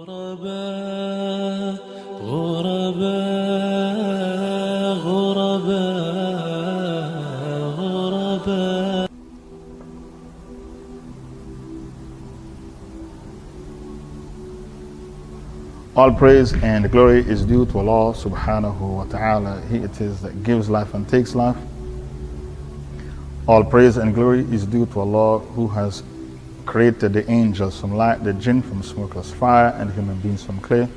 غرباء غرباء غرباء غرباء. All praise and glory is due to Allah subhanahu wa ta'ala. He it is that gives life and takes life. All praise and glory is due to Allah who has created the angels from light, the jinn from smokeless fire, and human beings from clay.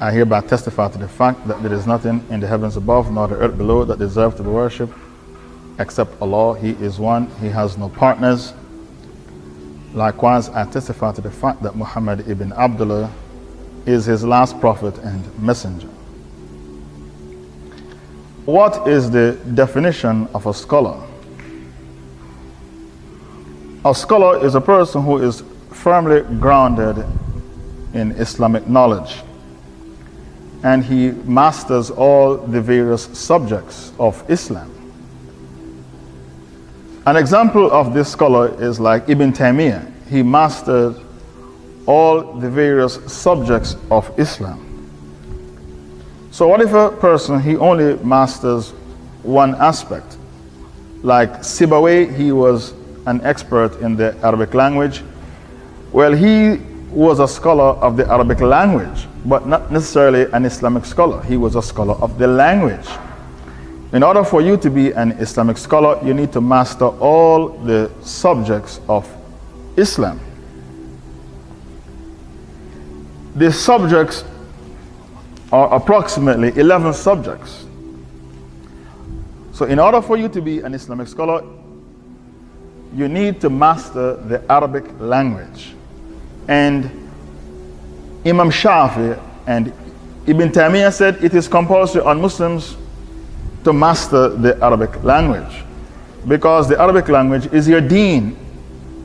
I hereby testify to the fact that there is nothing in the heavens above nor the earth below that deserves to be worshipped except Allah. He is one, He has no partners. Likewise, I testify to the fact that Muhammad ibn Abdullah is his last prophet and messenger. What is the definition of a scholar? A scholar is a person who is firmly grounded in Islamic knowledge, and he masters all the various subjects of Islam. An example of this scholar is like Ibn Taymiyyah. He mastered all the various subjects of Islam. So what if a person, he only masters one aspect? Like Sibawayh, he was an expert in the Arabic language. Well, he was a scholar of the Arabic language, but not necessarily an Islamic scholar. He was a scholar of the language. In order for you to be an Islamic scholar, you need to master all the subjects of Islam. The subjects are approximately 11 subjects. So in order for you to be an Islamic scholar, you need to master the Arabic language. And Imam Shafi and Ibn Taymiyyah said it is compulsory on Muslims to master the Arabic language, because the Arabic language is your deen.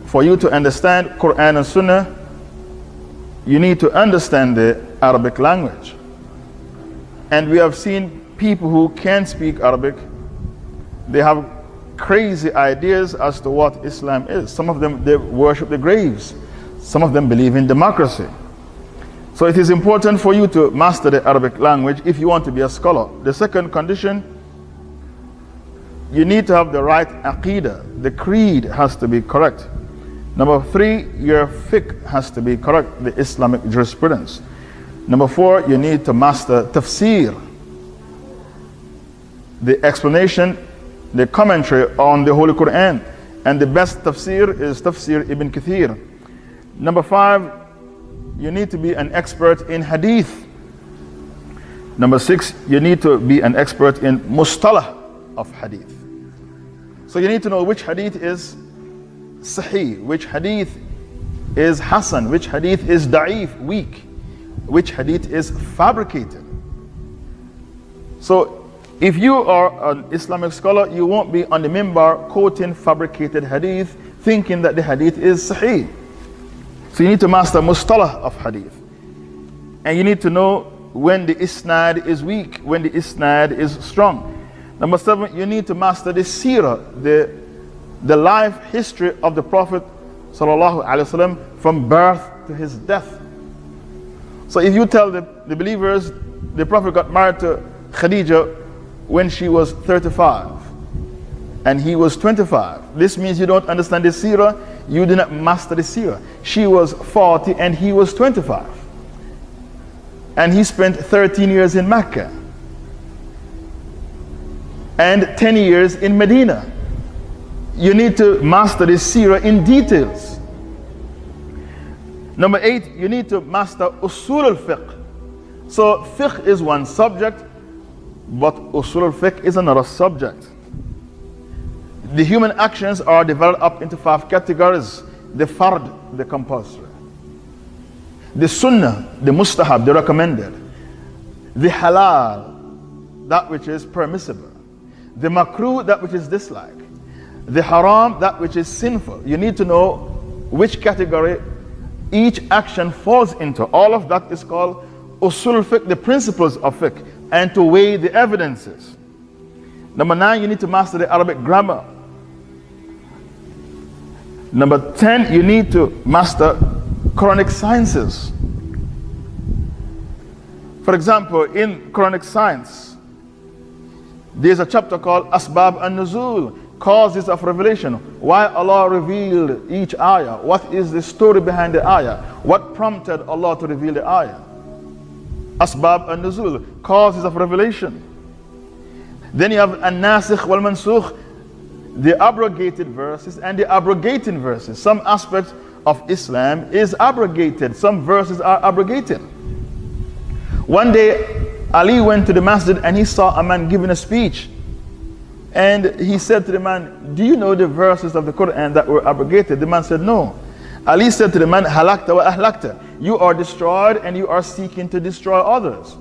For you to understand Quran and Sunnah, you need to understand the Arabic language. And we have seen people who can't speak Arabic, they have crazy ideas as to what Islam is. Some of them, they worship the graves. Some of them believe in democracy. So it is important for you to master the Arabic language if you want to be a scholar. The second condition, you need to have the right aqidah. The creed has to be correct. Number 3, your fiqh has to be correct, the Islamic jurisprudence. Number 4, you need to master tafsir, the explanation, the commentary on the Holy Quran. And the best tafsir is tafsir Ibn Kathir. Number 5, you need to be an expert in hadith. Number 6, you need to be an expert in mustalah of hadith. So you need to know which hadith is sahih, which hadith is hasan, which hadith is da'if, weak, which hadith is fabricated. So if you are an Islamic scholar, you won't be on the minbar quoting fabricated hadith, thinking that the hadith is sahih. So you need to master mustalah of hadith. And you need to know when the isnad is weak, when the isnad is strong. Number 7, you need to master the seerah, the life history of the Prophet ﷺ from birth to his death. So if you tell the believers the Prophet got married to Khadija when she was 35 and he was 25, this means you don't understand the seerah, you do not master the seerah. She was 40 and he was 25. And he spent 13 years in Mecca and 10 years in Medina. You need to master the seerah in details. Number 8, you need to master usul al-fiqh. So fiqh is one subject, but usul al-fiqh is another subject. The human actions are divided up into 5 categories. The fard, the compulsory. The sunnah, the mustahab, the recommended. The halal, that which is permissible. The makruh, that which is disliked. The haram, that which is sinful. You need to know which category each action falls into. All of that is called usul fiqh, the principles of fiqh, and to weigh the evidences. Number 9, you need to master the Arabic grammar. Number 10, you need to master Quranic sciences. For example, in Quranic science, there's a chapter called Asbab an-Nuzul, causes of revelation. Why Allah revealed each ayah? What is the story behind the ayah? What prompted Allah to reveal the ayah? Asbab an-Nuzul, causes of revelation. Then you have an-Nasikh wal-Mansukh, the abrogated verses and the abrogating verses. Some aspects of Islam is abrogated. Some verses are abrogated. One day, Ali went to the masjid and he saw a man giving a speech. And he said to the man, do you know the verses of the Quran that were abrogated? The man said, no. Ali said to the man, halakta wa ahlakta. You are destroyed and you are seeking to destroy others.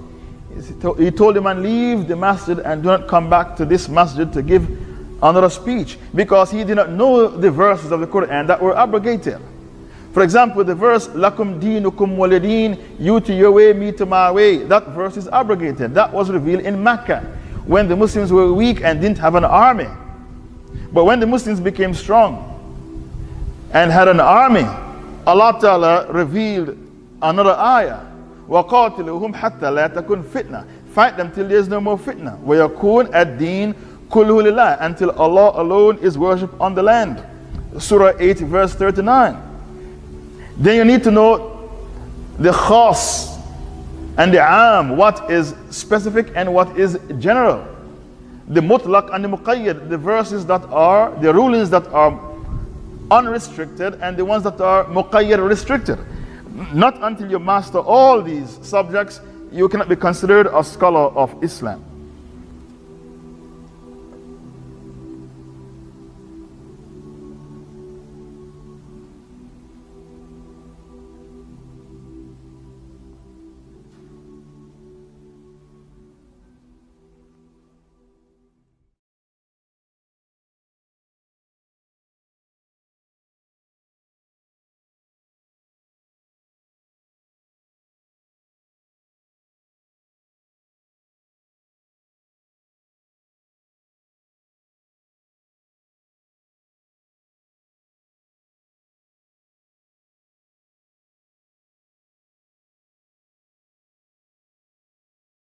He told the man, leave the masjid and do not come back to this masjid to give another speech, because he did not know the verses of the Quran that were abrogated. For example, the verse, lakum dinukum walidin, you to your way, me to my way, that verse is abrogated. That was revealed in Mecca, when the Muslims were weak and didn't have an army. But when the Muslims became strong and had an army, Allah Ta'ala revealed another ayah, وَقَاتِلُهُمْ حَتَّى لَا تَكُنْ fitna. Fight them till there is no more fitna. وَيَكُونَ الدِّينُ كُلُّهُ لِلَّهِ, until Allah alone is worshipped on the land. Surah 8 verse 39. Then you need to know the khas and the am, what is specific and what is general. The mutlaq and the muqayyad, the verses that are, the rulings that are unrestricted and the ones that are muqayyad, restricted. Not until you master all these subjects, you cannot be considered a scholar of Islam.